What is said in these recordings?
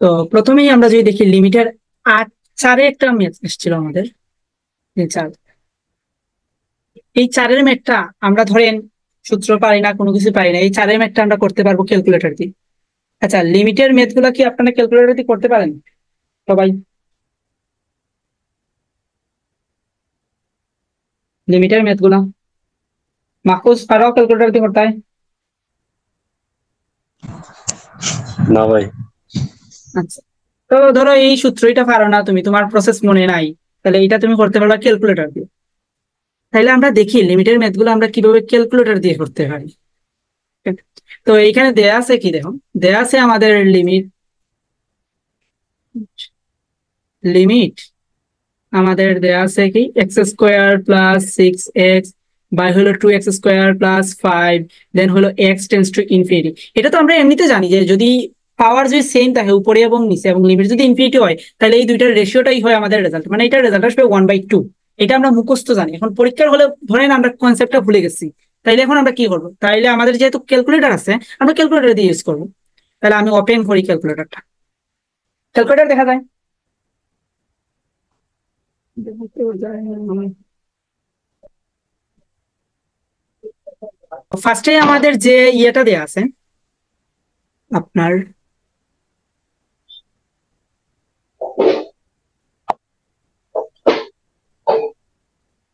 তো প্রথমেই আমরা যদি দেখি লিমিটের 8-4-এ একটা ম্যাথ এসেছিল আমাদের। এই 4, এই 4-এর ম্যাথটা আমরা ধরেন সূত্র পারি না, কোনো কিছু পারি না, এই 4-এর ম্যাথটা আমরা করতে পারবো ক্যালকুলেটর দিয়ে। আচ্ছা, লিমিটের ম্যাথ গুলা কি আপনারা ক্যালকুলেটর দিয়ে করতে পারেন সবাই? লিমিটের ম্যাথ গুলা মাহফুজ পারো ক্যালকুলেটর দিয়ে করতে হয়? না ভাই। আচ্ছা, তো ধরো এই সূত্র এটা পারো না, তুমি তোমার প্রসেস মনে নাই, তাহলে এটা তুমি করতে পারবে ক্যালকুলেটর দিয়ে। তাহলে আমরা দেখি লিমিটের ম্যাথ গুলো আমরা কিভাবে ক্যালকুলেটর দিয়ে করতে পারি। তো এইখানে দেয়া আছে কি, দেখো দেয়া আছে আমাদের লিমিট লিমিট আমাদের দেয়া আছে কি x² + 6x বাই হলো 2x² + 5, দেন হলো x টেন্ডস টু ইনফিনিটি। এটা তো আমরা এমনিতে জানি যে যদি পাওয়ার যদি সেম থাকে উপরে এবং নিচে এবং লিমিট যদি ইনফিনিটি হয়, তাহলে এই দুইটার রেশিওটাই হয় আমাদের রেজাল্ট, মানে এটার রেজাল্ট আসবে 1/2। এটা আমরা মুখস্থ জানি। এখন পরীক্ষার হলে ধরেন আমরা কনসেপ্টটা ভুলে গেছি, তাইলে এখন আমরা কি করবো? তাইলে আমাদের যেহেতু ক্যালকুলেটর আছে, আমরা ক্যালকুলেটর দিয়ে ইউজ করবো। তাহলে আমি ওপেন করি ক্যালকুলেটরটা। ক্যালকুলেটর দেখা যায়, ফার্স্টে আমাদের যে ইয়েটা দেয়া আছে আপনার,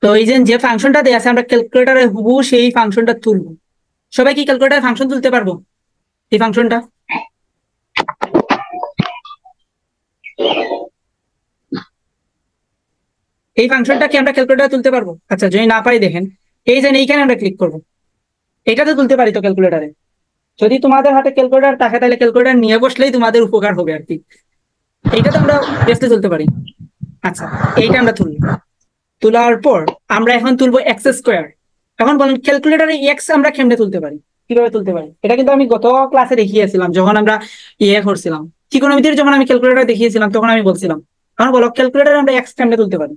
তো এই যে ফাংশনটা দেয়া আছে আমরা ক্যালকুলেটরে হুবহু সেই ফাংশনটা তুলবো। সবাই কি ক্যালকুলেটরে ফাংশন তুলতে পারবো? এই ফাংশনটা কি আমরা ক্যালকুলেটরে তুলতে পারবো? আচ্ছা, যদি না পারি দেখেন, এই যে এইখানে আমরা ক্লিক করবো, এটাতে তুলতে পারি তো ক্যালকুলেটরে। যদি তোমাদের হাতে ক্যালকুলেটর থাকে তাহলে ক্যালকুলেটর নিয়ে বসলেই তোমাদের উপকার হবে আর কি। এইটা তো আমরা বেসতে তুলতে পারি। আচ্ছা, এইটা আমরা তুলবো। তোলার পর আমরা এখন তুলবো x²। এখন বলেন ক্যালকুলেটরে x আমরা কেমনে তুলতে পারি, কিভাবে তুলতে পারি? এটা কিন্তু আমি গত ক্লাসে দেখিয়েছিলাম, যখন আমরা করছিলাম ত্রিকোণমিতির, যখন আমি ক্যালকুলেটর দেখিয়েছিলাম তখন আমি বলছিলাম। এখন বলো ক্যালকুলেটরে আমরা x কেমনে তুলতে পারি?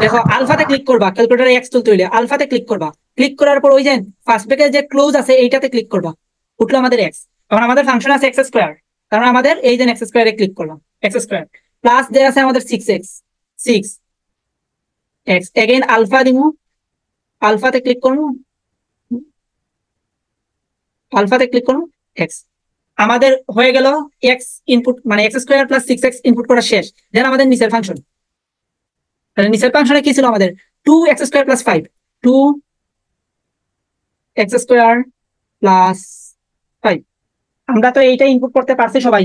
দেখো আলফাতে ক্লিক করবা, ক্যালকুলেটরে x তুলতে হইলে আলফাতে ক্লিক করবা। ক্লিক করার পর ওই যে ফার্স্ট ব্র্যাকেটে যে ক্লোজ আছে এইটাতে ক্লিক করবা, উঠলো আমাদের x। এখন আমাদের ফাংশন আছে x², কারণ আমাদের এই যে x² এ ক্লিক করলাম, x² প্লাস দেয়া আছে আমাদের 6x, 6x এগেইন আলফা দিমু, আলফাতে ক্লিক করবো, আলফাতে ক্লিক করবো x। আমাদের হয়ে গেল x ইনপুট, মানে x² + 6x ইনপুট করা শেষ। দেন আমাদের নিচের ফাংশন, তাহলে নিচের ফাংশনে কি ছিল আমাদের? 2x² + 5, 2x² + 5। আমরা তো এইটা ইনপুট করতে পারছি সবাই?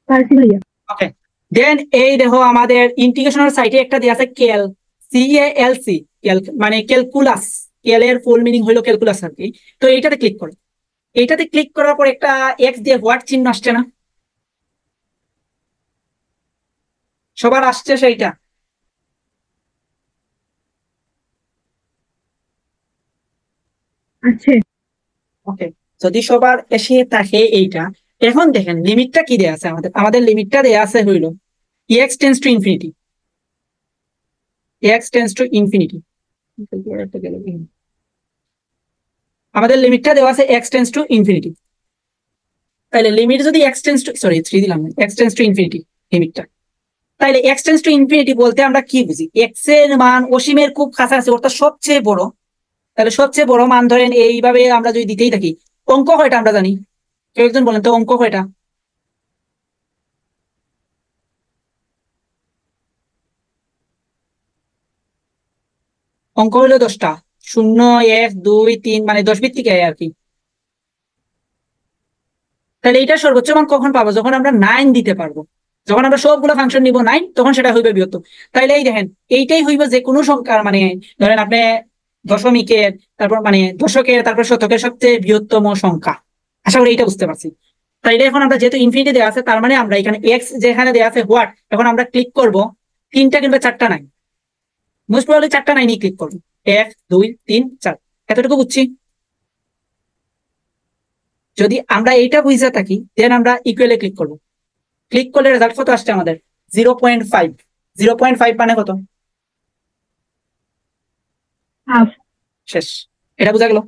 পারছি ভাইয়া। ওকে, দেন এই দেখো আমাদের ইন্টিগ্রেশনের সাইটে একটা দেয়া আছে ক্যাল, CALC, ক্যাল মানে ক্যালকুলাস। ক্যাল এর ফুল মিনিং হলো ক্যালকুলাস আর কি। তো এইটাতে ক্লিক করো। এইটাতে ক্লিক করার পর একটা এক্স দিয়ে হোয়াট চিহ্ন আসছে না? সবার আসছে সেইটা? আছে। ওকে, যদি সবার এসে থাকে এইটা, এখন দেখেন লিমিটটা কি দেয়া আছে আমাদের। আমাদের লিমিটটা দেয়া আছে হইলো x tends to infinity, x tends to infinity. আমাদের লিমিটটা দেওয়া আছে x টেন্ডস টু ইনফিনিটি। তাহলে লিমিট যদি x টেন্ডস টু, সরি 3 দিলাম, x টেন্ডস টু ইনফিনিটি লিমিটটা। তাহলে x টেন্ডস টু ইনফিনিটি বলতে আমরা কি বুঝি? x এর মান অসীমের খুব কাছাকাছি, অর্থাৎ সবচেয়ে বড়। তাহলে সবচেয়ে বড় মান ধরেন এইভাবে আমরা যদি দিতেই থাকি, অঙ্ক কয়টা আমরা জানি? কেউ একজন বলেন তো অঙ্ক কয়টা? অঙ্ক হলো 10টা, 0, 1, 2, 3, মানে 10 ভিত্তিক আর কি। তাহলে এটা সর্বোচ্চ মান কখন পাবো? যখন আমরা 9 দিতে পারবো। যখন আমরা সবগুলো ফাংশন নিব 9, তখন সেটা হইবে বৃহত্তম। তাইলে এই দেখেন এইটাই হইবে যে কোনো সংখ্যার, মানে ধরেন আপনি দশমিকের, তারপর মানে দশকের, তারপর শতকের সবচেয়ে বৃহত্তম সংখ্যা। আশা করি এটা বুঝতে পারছি। তাইলে এখন আমরা যেহেতু ইনফিনিটি দেওয়া আছে, তার মানে আমরা এখানে এক্স যেখানে দেওয়া আছে হোয়াট, এখন আমরা ক্লিক করব 3টা কিংবা 4টা 9, মোস্ট প্রবাবলি 4টা 9 ক্লিক করবো। 1, 2, 3, 4, এতটুকু বুঝছি। যদি আমরা এইটা বুঝে থাকি, দেন আমরা ইকুয়ালে ক্লিক করবো। ক্লিক করলে রেজাল্ট কত আসছে আমাদের? 0.5। 0.5 মানে কত? শেষ। এটা বোঝা গেল?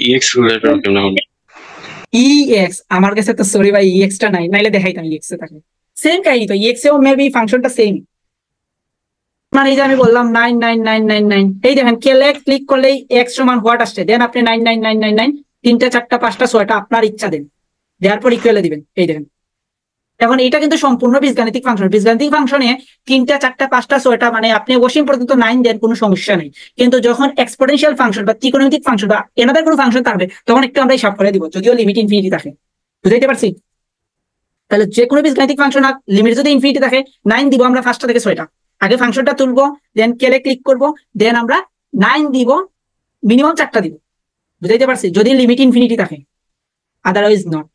EX রিলেটেড কেমন হবে? EX আমার কাছে তো সরি ভাই EX টা নাই, নাইলে দেখাইতাম EX এ থাকে। সেম কাহিনী তো, EX এও মেবি ফাংশনটা সেম। মানে এই যে আমি বললাম 99999, এই দেখেন কেলে ক্লিক করলেই x সমান হোয়াট আসছে, দেন আপনি 99999 3টা 4টা 5টা 6টা আপনার ইচ্ছা দেন, দেওয়ার পর ইকুয়ালে দিবেন। এই দেখেন এখন এটা কিন্তু সম্পূর্ণ বীজগাণিতিক ফাংশন। বীজগাণিতিক ফাংশনে 3টা 4টা 5টা 6টা মানে আপনি অসীম পর্যন্ত 9 দেন, কোনো সমস্যা নেই। কিন্তু যখন এক্সপোনেনশিয়াল ফাংশন বা ত্রিকোণমিতিক ফাংশন বা এনাদের কোনো ফাংশন থাকবে তখন একটু আমরা হিসাব করে দিব, যদিও লিমিট ইনফিনিটি থাকে। বুঝাইতে পারছি? তাহলে যে কোনো বীজগাণিতিক ফাংশন লিমিট যদি ইনফিনিটি থাকে 9 দিব আমরা 5টা থেকে 6টা। আগে ফাংশনটা তুলবো, দেন কেলে ক্লিক করব, দেন আমরা 9 দিব, মিনিমাম 4টা দিব। বুঝাইতে পারছি? যদি লিমিট ইনফিনিটি থাকে, আদারওয়াইজ নট।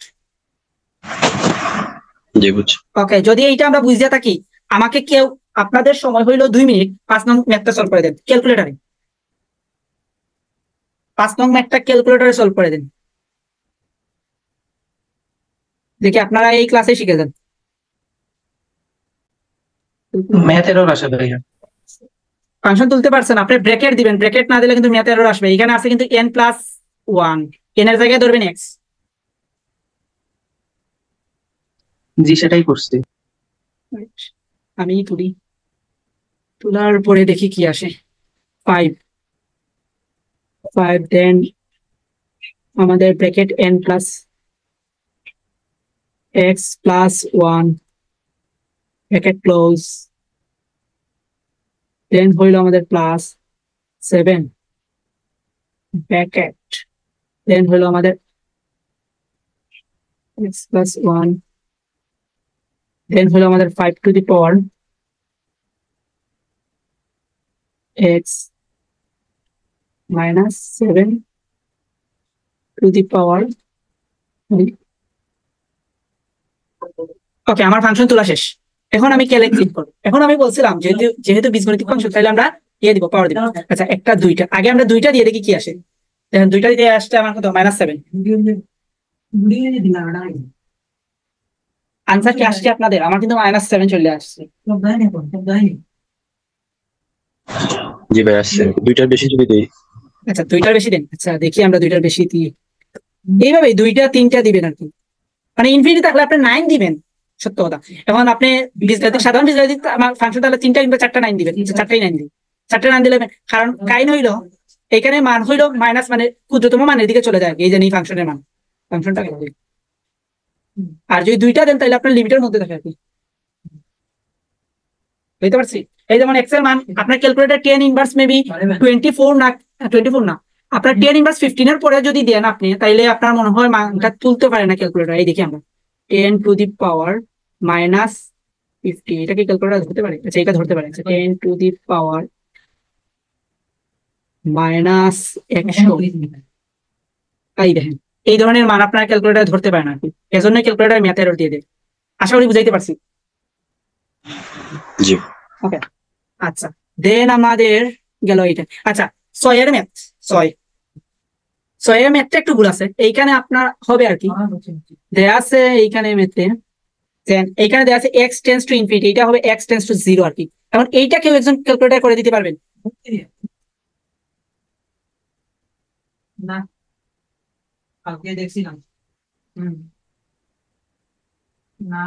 জি বুঝছি। ওকে, যদি এইটা আমরা বুঝতে থাকি, আমাকে কেউ আপনাদের সময় হইলো 2 মিনিট 5 নং ম্যাথটা সলভ করে দেন ক্যালকুলেটরে। 5 নং ম্যাথটা ক্যালকুলেটরে সলভ করে দেন, দেখি আপনারা এই ক্লাসে শিখে যান। ম্যাথ এরর আসে ভাইয়া। ফাংশন তুলতে পারছেন, আপনি ব্র্যাকেট দিবেন, ব্র্যাকেট না দিলে কিন্তু ম্যাথ এরর আসবে। এখানে আছে কিন্তু n+1, n এর জায়গায় ধরবেন x। জি সেটাই করছি। আমি তুলি, তোলার পরে দেখি কি আসে। 5 দেন আমাদের ব্র্যাকেট n+x+1 ব্র্যাকেট ক্লোজ, দেন হইল আমাদের +7 ব্র্যাকেট, দেন হইল আমাদের x+1, দেন হইল আমাদের 5 to the power x -7 to the power. Okay, আমার ফাংশন তোলা শেষ। এখন আমি ক্যালে ক্লিক করব। এখন আমি বলছিলাম যেহেতু বীজগণিতিক ফাংশন, তাহলে আমরা দিয়ে দিব, পাওয়ার দিব। আচ্ছা, একটা 2টা, আগে আমরা 2টা দিয়ে দেখি কি আসে। দেখেন 2টা দিয়ে আসছে আমার কত, -7। আনসার কি আসছে আপনাদের? আমার কিন্তু -7 চলে আসছে। জি ভাই আসছে। 2টার বেশি যদি দেই। আচ্ছা, 2টার বেশি দেন। আচ্ছা দেখি আমরা 2টার বেশি দিই। এইভাবে 2টা 3টা দিবেন আর কি, মানে ইনফিনিটি থাকলে আপনি 9 দিবেন, সত্য কথা। এখন আপনি বীজগাণিতিক, সাধারণ বীজগাণিতিক আমার ফাংশন তাহলে 3টা কিংবা 4টা 9 দিবেন, 4টাই 9 দিবেন। 4টা 9 দিলে, কারণ কাইন হইলো এখানে মান হইলো মাইনাস, মানে ক্ষুদ্রতম মানের দিকে চলে যায়, এই যে এই ফাংশনের মান, ফাংশনটা। আর যদি 2টা দেন তাহলে আপনার লিমিটের মধ্যে থাকে আর কি। বুঝতে পারছি? এই যেমন এক্স এর মান আপনার ক্যালকুলেটর 10 ইনভার্স মেবি 24 না, 24 না, আপনার 10 ইনভার্স 15 এর পরে যদি দেন আপনি, তাইলে আপনার মনে হয় মানটা তুলতে পারে না ক্যালকুলেটর। এই দেখি আমরা 10 টু দি পাওয়ার -50, এটা কি ক্যালকুলেটর ধরতে পারে? আচ্ছা, এটা ধরতে পারে। 10 টু দি পাওয়ার -100, এই দেখেন এই ধরনের মান আপনার ক্যালকুলেটর ধরতে পারে না আর কি, এজন্য ক্যালকুলেটর ম্যাথ এরর দিয়ে দেয়। আশা করি বুঝাইতে পারছি। জি ওকে, আচ্ছা দেন আমাদের গেল এইটা। আচ্ছা, 6 এর ম্যাথ, 6 এর ম্যাথটা একটু ভুল আছে এইখানে আপনার হবে আর কি। দেয়া আছে এইখানে ম্যাথে, দেন এইখানে দেয়া আছে x টেন্ডস টু ইনফিনিটি, এটা হবে x টেন্ডস টু 0 আর কি। এখন এইটা কেউ একজন ক্যালকুলেটর করে দিতে পারবেন? না, কালকে দেখছিলাম। না,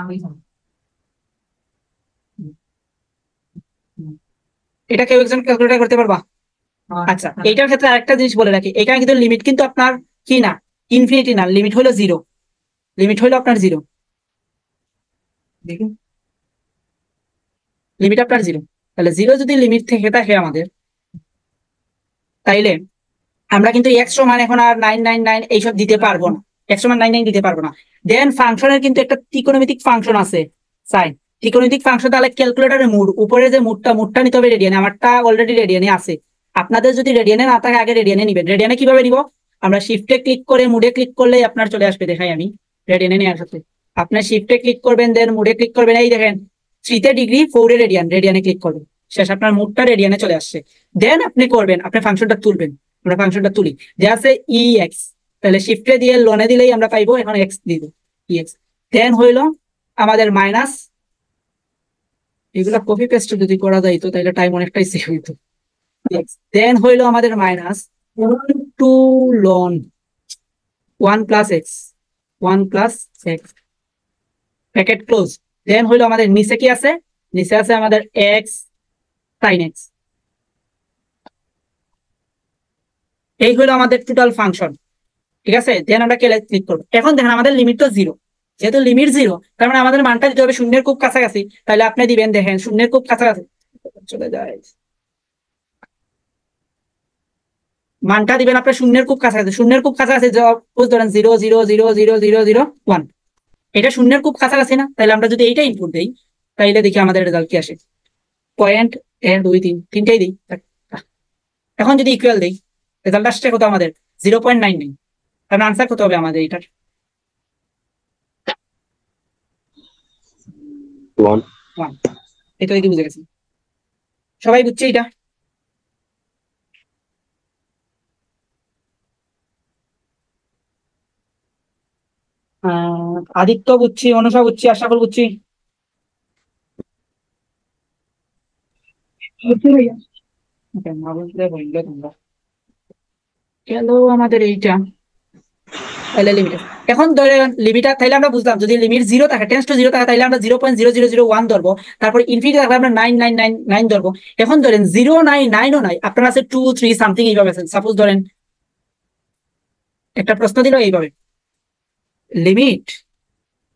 এটা কেউ একজন ক্যালকুলেটর করতে পারবা? আচ্ছা, এইটার ক্ষেত্রে আরেকটা জিনিস বলে রাখি, এখানে কিন্তু লিমিট কিন্তু আপনার কি না, ইনফিনিটি না, লিমিট হলো 0, লিমিট হলো আপনার 0। দেখুন লিমিট আপনার 0, তাহলে 0 যদি লিমিট থেকে থাকে আমাদের, তাইলে আমরা কিন্তু এক্স সমান এখন আর 999 এইসব দিতে পারবো না, এক্স সমান 99 দিতে পারবো না। দেন ফাংশনের কিন্তু একটা ত্রিকোণমিতিক ফাংশন আছে সাইন, ত্রিকোণমিতিক ফাংশন। তাহলে ক্যালকুলেটরের মুড, উপরে যে মুডটা নিতে হবে রেডিয়ানে, আমারটা অলরেডি রেডিয়ানে আছে। আপনাদের যদি রেডিয়ানে না থাকে আগে রেডিয়ানে নিবেন। রেডিয়ানে কিভাবে নিব? আমরা শিফটে ক্লিক করে মুডে ক্লিক করলেই আপনার চলে আসবে, দেখাই আমি রেডিয়ানে নেওয়ার সাথে। আপনার শিফটে ক্লিক করবেন, দেন মুডে ক্লিক করবেন, এই দেখেন 3 ডিগ্রি 4 রেডিয়ান, রেডিয়ানে ক্লিক করবেন, শেষ, আপনার মুডটা রেডিয়ানে চলে আসছে। দেন আপনি করবেন, আপনি ফাংশনটা তুলবেন। আমরা ফাংশনটা তুলি, যে আছে ex, তাহলে শিফটে দিয়ে লনে দিলেই আমরা পাইবো, এখন x দিব ex। দেন হইল আমাদের এগুলা কপি পেস্ট যদি করা যাইতো তাহলে টাইম অনেকটাই সেভ হইতো। দেন হইলো আমাদের minus 2 ln 1 plus x 1 plus x bracket close. Then হইলো আমাদের নিচে কি আছে, নিচে আছে আমাদের এক্স সাইন এক্স। এই হলো আমাদের টোটাল ফাংশন, ঠিক আছে। দেন আমরা ক্লিক করবো। এখন দেখেন আমাদের লিমিট তো জিরো, যেহেতু লিমিট জিরো তার মানে আমাদের মানটা দিতে হবে শূন্যের খুব কাছাকাছি। তাহলে আপনি দিবেন, দেখেন শূন্যের খুব কাছাকাছি চলে যায়, মানটা দিবেন আপনার শূন্যের খুব কাছাকাছি। শূন্যের খুব কাছাকাছি ধরেন 0.00001, এটা শূন্যের খুব কাছাকাছি না? তাহলে আমরা যদি এইটা ইনপুট দিই তাইলে দেখি আমাদের রেজাল্ট কি আসে। পয়েন্ট 1 2 3 তিনটাই দিই। এখন যদি ইকুয়াল দিই রেজাল্ট আসছে কত আমাদের 0.99। কারণ আনসার কত হবে আমাদের এটার? 1 1। এটা দেখি বুঝে গেছি, সবাই বুঝছে এটা? আদিত্য বুঝছি, অনুষা বুঝছি, আশাফল বুঝছি। Okay, না বুঝলে বললে তোমরা। গেল আমাদের এইটা, তাহলে লিমিট। এখন ধরে লিমিটটা তাইলে আমরা বুঝলাম যদি লিমিট জিরো থাকে, টেন্স টু জিরো থাকে, তাহলে আমরা 0.0001 ধরবো, তারপর ইনফিনিটি থাকলে আমরা 9999 ধরবো। এখন ধরেন 099ও নাই, আপনার আছে 2 3 সামথিং এইভাবে আছে। সাপোজ ধরেন একটা প্রশ্ন দিল এইভাবে, লিমিট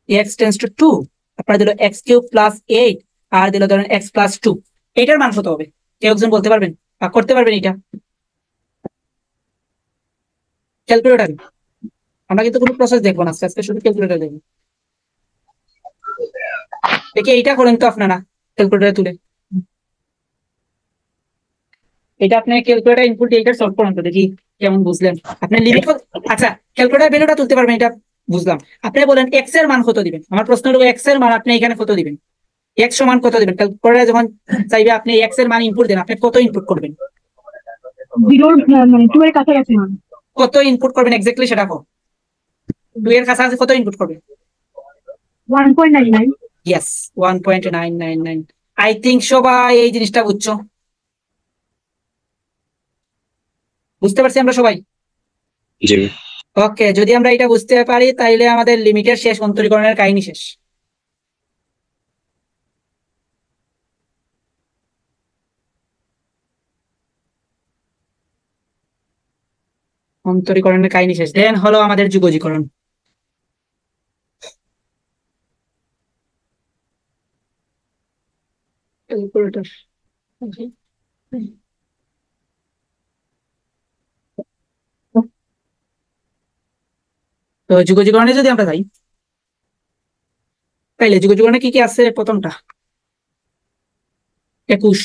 x টেন্স টু 2, আপনার দিল x³ + 8 আর দিল ধরেন x + 2, এটার মান কত হবে? কেউ একজন বলতে পারবেন বা করতে পারবেন এটা ক্যালকুলেটর? আমরা কিন্তু কোনো প্রসেস দেখবো না আজকে, শুধু ক্যালকুলেটর দেখবো। দেখি এইটা করেন তো আপনারা ক্যালকুলেটরে তুলে, এটা আপনি ক্যালকুলেটর ইনপুট দিয়ে এটা সলভ করেন তো দেখি কেমন বুঝলেন। আপনি লিমিট, আচ্ছা ক্যালকুলেটর ভ্যালুটা তুলতে পারবেন এটা বুঝলাম। আপনি বলেন এক্স এর মান কত দিবেন? আমার প্রশ্ন হলো এক্স এর মান আপনি এখানে কত দিবেন? এক্স সমান কত দিবেন? ক্যালকুলেটর যখন চাইবে আপনি এক্স এর মান ইনপুট দেন, আপনি কত ইনপুট করবেন? 0 মানে 2 এর কাছাকাছি মান। কত ইনপুট করবেন এক্স্যাক্টলি সেটা কো? 2 এর কাছাকাছি কত ইনপুট করবেন? 1.99। ইয়েস 1.999। আই থিংক সবাই এই জিনিসটা বুঝছো, বুঝতে পারছি আমরা সবাই? জি ওকে, যদি আমরা এটা বুঝতে পারি তাইলে আমাদের লিমিটের শেষ, অন্তরীকরণের কাহিনী শেষ। অন্তরীকরণের কাহিনী শেষ। দেন হলো আমাদের যুগজীকরণ। ক্যালকুলেটর, তো যুগজীকরণে যদি আমরা যাই তাইলে যুগজীকরণে কি কি আছে? প্রথমটা 21,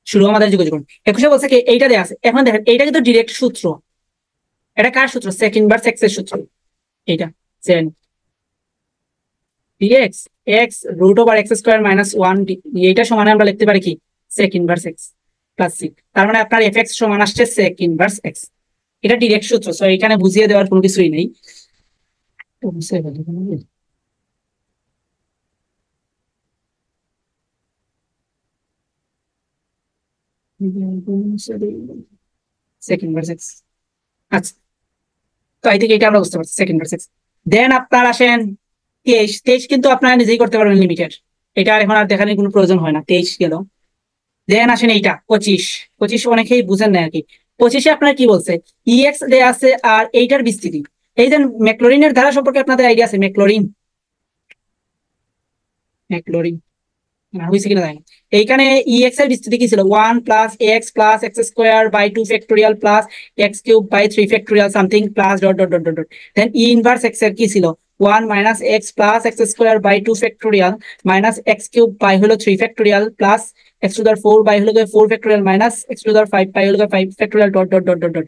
শুরু আমাদের যুগজীকরণ। 21 বলছে কি এইটা দেয়া আছে। এখন দেখেন এইটা কিন্তু ডিরেক্ট সূত্র, এটা কার সূত্র? সেক ইনভার্স এক্স এর সূত্র। এইটা সেন dx x √(x²-1) এইটা সমান আমরা লিখতে পারি কি sec inverse x plus c. তার মানে আপনার fx সমান আসছে সেক ইনভার্স এক্স। এটা ডিরেক্ট সূত্র, সো এখানে বুঝিয়ে দেওয়ার কোনো কিছুই নেই। সেক ইনভার্স এক্স, আচ্ছা তো আই থিঙ্ক এটা আমরা বুঝতে পারছি সেক ইনভার্স এক্স। দেন আপনার আসেন 23 কিন্তু আপনারা নিজেই করতে পারবেন লিমিটেড, এটা এখন আর দেখানোর কোনো প্রয়োজন হয় না। 23 গেল। দেন আসেন এইটা 25 অনেকেই বুঝেন না আর কি। 25-এ আপনার কি বলছে? ইএক্স দেয়া আছে আর এইটার বিস্তৃতি। এই যে ম্যাকলরিনের ধারা সম্পর্কে আপনাদের আইডিয়া আছে? ম্যাকলরিন হয়েছে কিনা জানি না। এইখানে ইএক্স এর বিস্তৃতি কি ছিল? 1 + x + x²/2 factorial plus x³/3 factorial something plus dot dot dot dot. Then e inverse x এর কি ছিল? 1 - x + x²/2 factorial minus x³ হলো 3 ফ্যাক্টোরিয়াল প্লাস x⁴ হলো 4 ফ্যাক্টোরিয়াল মাইনাস x⁵ হলো 5 factorial dot dot dot dot dot.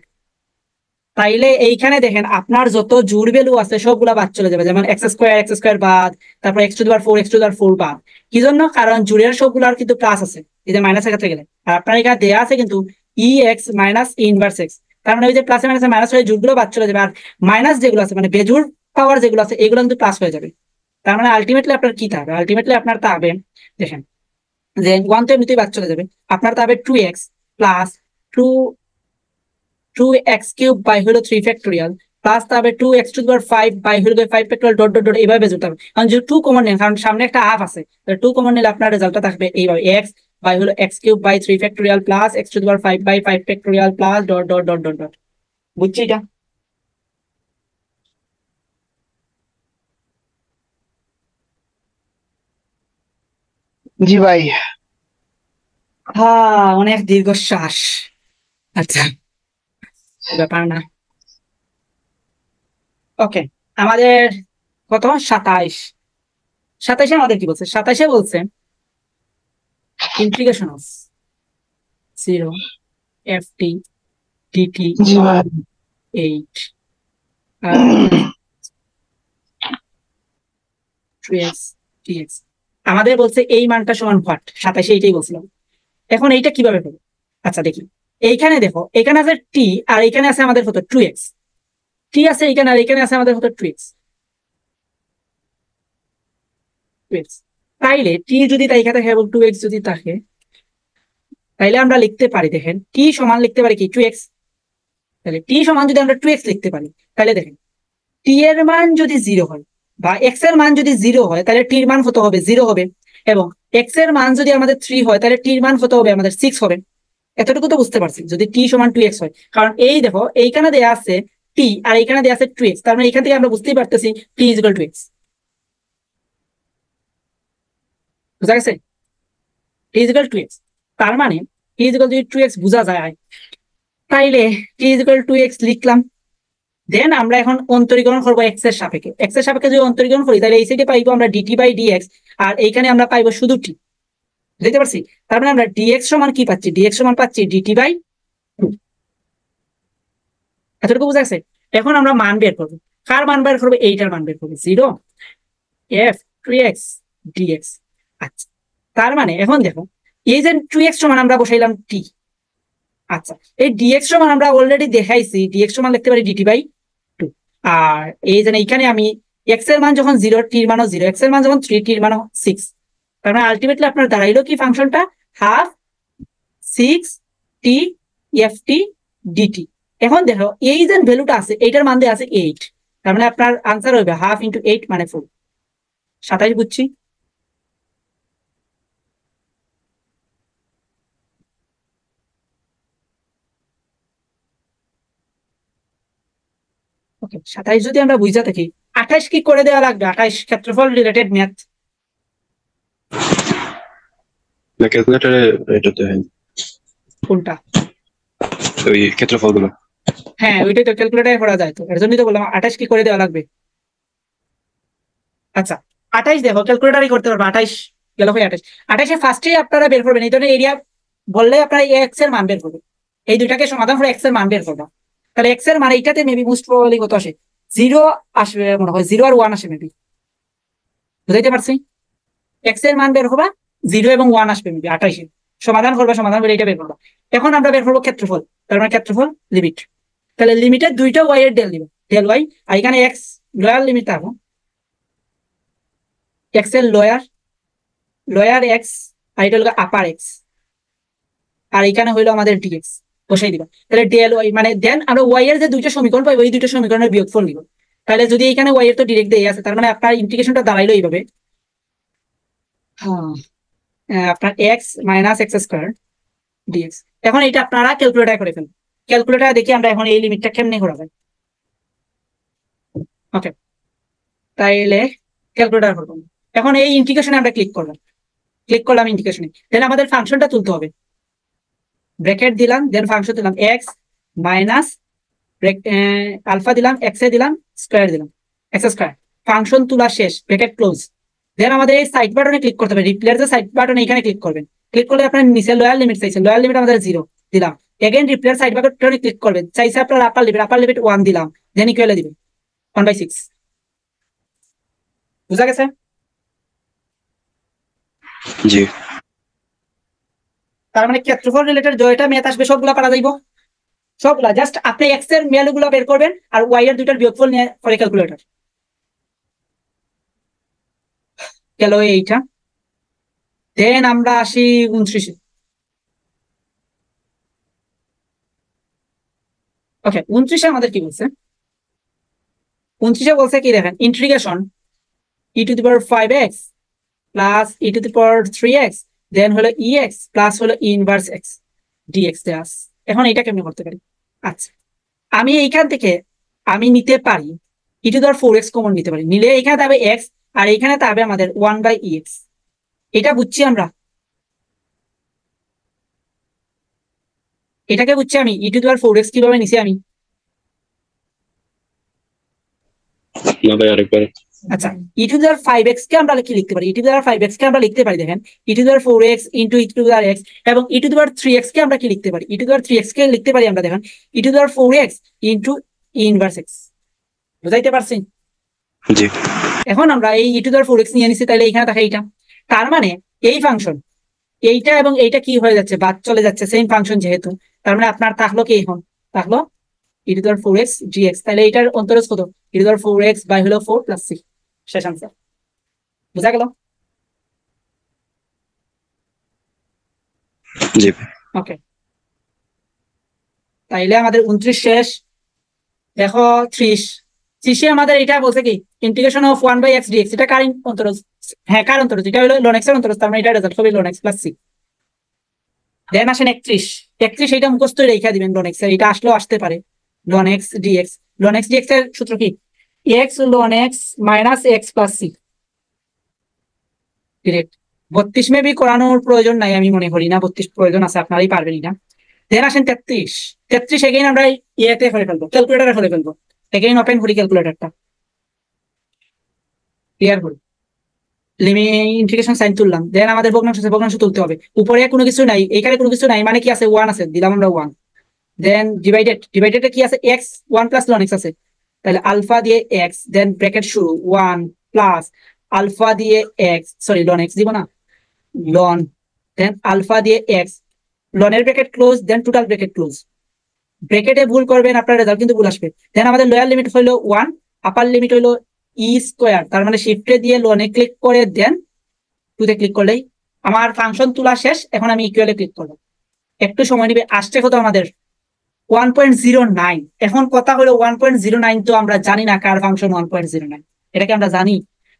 তাইলে এইখানে দেখেন আপনার যত জোড় ভ্যালু আছে সবগুলা বাদ চলে যাবে, যেমন x² বাদ, তারপর x⁴ বাদ। কি জন্য? কারণ জোড়ের সবগুলার কিন্তু প্লাস আছে, এই যে মাইনাসের ক্ষেত্রে গেলে। আর আপনার এখানে দেয়া আছে কিন্তু ex - e ইনভার্স x, তার মানে ওই যে প্লাসে মাইনাসে মাইনাস হয়ে জোড়গুলো বাদ চলে যাবে, আর মাইনাস যেগুলো আছে মানে বেজোড় পাওয়ার যেগুলো আছে এগুলো কিন্তু প্লাস হয়ে যাবে। তার মানে আলটিমেটলি আপনার কি থাকবে? আলটিমেটলি আপনার থাকবে, দেখেন যে 1 তো এমনিতেই বাদ চলে যাবে, আপনার থাকবে 2x প্লাস 2x³ বাই হলো 3 ফ্যাক্টোরিয়াল প্লাস থাকবে 2x⁵ বাই হলো 5 ফ্যাক্টোরিয়াল ডট ডট ডট এইভাবে বেজে থাকবে। কারণ যে 2 কমন নেন, কারণ সামনে একটা হাফ আছে, 2 কমন নিলে আপনার রেজাল্টটা থাকবে এইভাবে x বাই হলো x³ by 3 factorial plus x⁵ by 5 factorial plus dot dot dot dot dot. বুঝছি এটা? জি ভাই। হ্যাঁ, অনেক দীর্ঘশ্বাস। আচ্ছা, ব্যাপার না। ওকে, আমাদের কত? 27 আমাদের কি বলছে? 27 বলছে ইন্টিগ্রেশন অফ 0 ft dt জি ভাই। 8 3x dx। আমাদের বলছে এই মানটা সমান হোয়াট? 27 এইটাই বলছিলাম। এখন এইটা কিভাবে হবে? আচ্ছা দেখি, এইখানে দেখো, এখানে আছে t আর এখানে আছে আমাদের কত? 2x। t আছে এখানে আর এখানে আছে আমাদের কত? 2x। তাইলে t যদি তাই থাকে এবং 2x যদি থাকে, তাইলে আমরা লিখতে পারি, দেখেন t সমান লিখতে পারি কি? 2x। তাহলে t সমান যদি আমরা 2x লিখতে পারি, তাহলে দেখেন t এর মান যদি 0 হয় বা x এর মান যদি 0 হয়, তাহলে t এর মান কত হবে? 0 হবে। এবং x এর মান যদি আমাদের 3 হয়, তাহলে t এর মান কত হবে? আমাদের 6 হবে। এতটুকু তো বুঝতে পারছি, যদি t সমান 2x হয়। কারণ এই দেখো, এইখানে দেয়া আছে t আর এইখানে দেয়া আছে 2x, তার মানে এখান থেকে আমরা বুঝতেই পারতেছি t = 2x। বুঝা গেছে? t = 2x, তার মানে t = 2x বোঝা যায়। তাইলে t = 2x লিখলাম। দেন আমরা এখন অন্তরীকরণ করবো x এর সাপেক্ষে। x এর সাপেক্ষে যদি অন্তরীকরণ করি, তাহলে এই সাইডে পাইবো আমরা dt বাই dx, আর এইখানে আমরা পাইবো শুধু t। বুঝতে পারছি? তার মানে আমরা dx সমান কি পাচ্ছি? dx সমান পাচ্ছি dt বাই 2। এতটুকু বুঝা গেছে? এখন আমরা মান বের করবো। কার মান বের করবো? এইটার মান বের করবো, 0 f 3x dx। আচ্ছা, তার মানে এখন দেখো, এই যে 2x সমান আমরা বসাইলাম t। আচ্ছা, এই dx সমান আমরা অলরেডি দেখাইছি, dx সমান লিখতে পারি dt বাই 2। আর এই যে এইখানে আমি x এর মান যখন 0, t এর মানও 0, x এর মান যখন 3, t এর মানও 6। তার মানে আলটিমেটলি আপনার দাঁড়াইলো কি ফাংশনটা? Half 6 t ft dt। এখন দেখো, এই যে ভ্যালুটা আছে, এইটার মান দিয়ে আছে 8। তার মানে আপনার আনসার হবে হাফ ইন্টু 8 মানে 4। 27 বুঝছি? ওকে, 27 যদি আমরা বুঝা থাকি, 28 কি করে দেওয়া লাগবে? 28 ক্ষেত্রফল রিলেটেড ম্যাথ। না ক্যালকুলেটরে এটাতে হয় কোনটা? ওই ক্ষেত্রফলগুলো। হ্যাঁ, ওইটাই তো ক্যালকুলেটারে করা যায়, তো এর জন্যই তো বললাম 28 কি করে দেওয়া লাগবে। আচ্ছা, 28 দেখো ক্যালকুলেটারই করতে পারবো। 28 গেল ভাই। 28 ফার্স্টেই আপনারা বের করবেন, এই ধরনের এরিয়া বললে আপনারা এক্স এর মান বের করবেন। এই দুইটাকে সমাধান করে এক্স এর মান বের করবো। তাহলে এক্স এর মান এইটাতে মেবি মোস্ট প্রবাবলি কত আসে? 0 আসবে মনে হয়, 0 আর 1 আসে মেবি। বুঝাইতে পারছি? এক্স এর মান বের করবা, 0 এবং 1 আসবে মেবি 28। সমাধান করবা, সমাধান করে এটা বের করবা। এখন আমরা বের করবো ক্ষেত্রফল। তার মানে ক্ষেত্রফল লিমিট। তাহলে লিমিটের দুইটা ওয়াই এর ডেল দিব, ডেল ওয়াই। আর এখানে এক্স লোয়ার লিমিট থাকবো, এক্স এর লোয়ার এক্স, আর এটা হলো আপার এক্স, আর এখানে হইলো আমাদের ডিএক্স। বসাই দিবা। তাহলে ডেল ওয়াই মানে দেন আমরা ওয়াই এর যে দুইটা সমীকরণ পাই, ওই দুইটা সমীকরণের বিয়োগফল নিব। তাহলে যদি এখানে ওয়াই এর তো ডিরেক্ট দেয়া আছে, তার মানে আপনার ইন্টিগ্রেশনটা দাঁড়াইলো এইভাবে, আপনার x minus x square dx. এখন এটা আপনারা ক্যালকুলেটার করে ফেলুন। ক্যালকুলেটার দেখি আমরা এখন এই লিমিটটা কেমনে করা যায়। ওকে, তাইলে ক্যালকুলেটার করবো। এখন এই ইন্টিগ্রেশনে আমরা ক্লিক করলাম ইন্টিগ্রেশনে। দেন আমাদের ফাংশনটা তুলতে হবে। ব্র্যাকেট দিলাম, দেন ফাংশন দিলাম এক্স মাইনাস আলফা দিলাম, এক্স এ দিলাম, স্কোয়ার দিলাম, এক্স স্কোয়ার। ফাংশন তোলা শেষ, ব্র্যাকেট ক্লোজ। দেন আমাদের এই সাইড বাটনে ক্লিক করতে হবে, রিপ্লের যে সাইড বাটন, এখানে ক্লিক করবেন। ক্লিক করলে আপনার নিচে লোয়ার লিমিট চাইছে, লোয়ার লিমিট আমাদের 0 দিলাম। এগেন রিপ্লের সাইড বাটনে ক্লিক করবেন, চাইছে আপনার আপার লিমিট 1 দিলাম, দেন ইকুয়ালে দিবেন 1/6। বুঝা গেছে? জি। তার মানে ক্ষেত্রফল রিলেটেড জয়টা ম্যাথ আসবে সবগুলা পারা যাইব, সবগুলা। জাস্ট আপনি এক্স এর ভ্যালু গুলা বের করবেন আর ওয়াই এর দুইটার বিয়োগফল নিয়ে করে ক্যালকুলেটর। গেল এইটা। দেন আমরা আসি 29-এ। ওকে, 29-এ আমাদের কি বলছে? 29-এ বলছে কি দেখেন, ইন্টিগ্রেশন e⁵x প্লাস e⁻3x দেন হলো ex প্লাস হলো e ইনভার্স x dx দেয়া আছে। এখন এটা কেমনে করতে পারি? আচ্ছা, আমি এইখান থেকে আমি নিতে পারি e⁴x কমন নিতে পারি, নিলে এখানে থাকবে x আর এখানে থাকবে আমাদের 1/ex। এটা বুঝছি আমরা, এটাকে বুঝছি আমি e⁴x কিভাবে নিছি আমি। না ভাই আরেকবার। আচ্ছা, e⁵x কে আমরা কি লিখতে পারি? e⁵x কে আমরা লিখতে পারি দেখেন e⁴x ইন্টু e⁴x, এবং e⁴3x কে আমরা কি লিখতে পারি? e⁴3x কে লিখতে পারি আমরা দেখেন e⁴x into e inverse x। বুঝাইতে পারছি? জি এখন আমরা এই e⁴x নিয়ে নিছি, তাহলে এখানে থাকে এইটা। তার মানে এই ফাংশন এইটা এবং এইটা কি হয়ে যাচ্ছে, বাদ চলে যাচ্ছে, সেম ফাংশন যেহেতু। তার মানে আপনার থাকলো কি, এখন থাকলো e⁴x dx। তাহলে এইটার অন্তরজ কত? e⁴x বাই হলো 4 + 6। শেষ আনসার। বুঝা গেল? জি ওকে, তাইলে আমাদের 29 শেষ। দেখো 30 আমাদের এটা বলছে কি, ইন্টিগ্রেশন অফ 1/x dx। এটা কার অন্তরজ? হ্যাঁ, কার অন্তরজ? এটা হলো ln x এর অন্তরজ। তার মানে এটা রেজাল্ট হবে ln x + c। দেন আসেন 31। এটা মুখস্থ রেখা দিবেন, ln x এর এটা আসলেও আসতে পারে। ln x dx, ln x dx এর সূত্র কি? x ln x minus x + c। Direct 32 maybe করানোর প্রয়োজন নাই, আমি মনে করি না 32 প্রয়োজন আছে, আপনারাই পারবেন এটা। দেন আসেন 33 এগেইন আমরা ইয়েতে করে ফেলবো, ক্যালকুলেটারে করে ফেলবো। এগেইন ওপেন করি ক্যালকুলেটরটা, ক্লিয়ার করি, ইন্টিগ্রেশন সাইন তুললাম। দেন আমাদের ভগ্নাংশ তুলতে হবে। উপরে কোনো কিছু নাই, এখানে কোনো কিছু নাই, মানে কি আছে? 1 আছে, দিলাম আমরা 1। দেন ডিভাইডেড কি আছে? x 1 + ln x আছে, তাহলে আলফা দিয়ে x, দেন ব্র্যাকেট শুরু 1 প্লাস আলফা দিয়ে x, সরি ln x দিব না, ln, দেন আলফা দিয়ে x, ln এর ব্র্যাকেট ক্লোজ, দেন টোটাল ব্র্যাকেট ক্লোজ। ব্র্যাকেটে ভুল করবেন আপনার রেজাল্ট কিন্তু ভুল আসবে। দেন আমাদের লোয়ার লিমিট হলো 1, আপার লিমিট হলো e²। তার মানে শিফটে দিয়ে ln এ ক্লিক করে দেন 2 তে ক্লিক করলেই আমার ফাংশন তোলা শেষ। এখন আমি ইকুয়ালে ক্লিক করবো, একটু সময় নিবে। আসছে কত আমাদের? 1.09। এখন কথা হলো 1.09 তো আমরা জানি না কার ফাংশন 1.09, এটাকে আমরা জানি।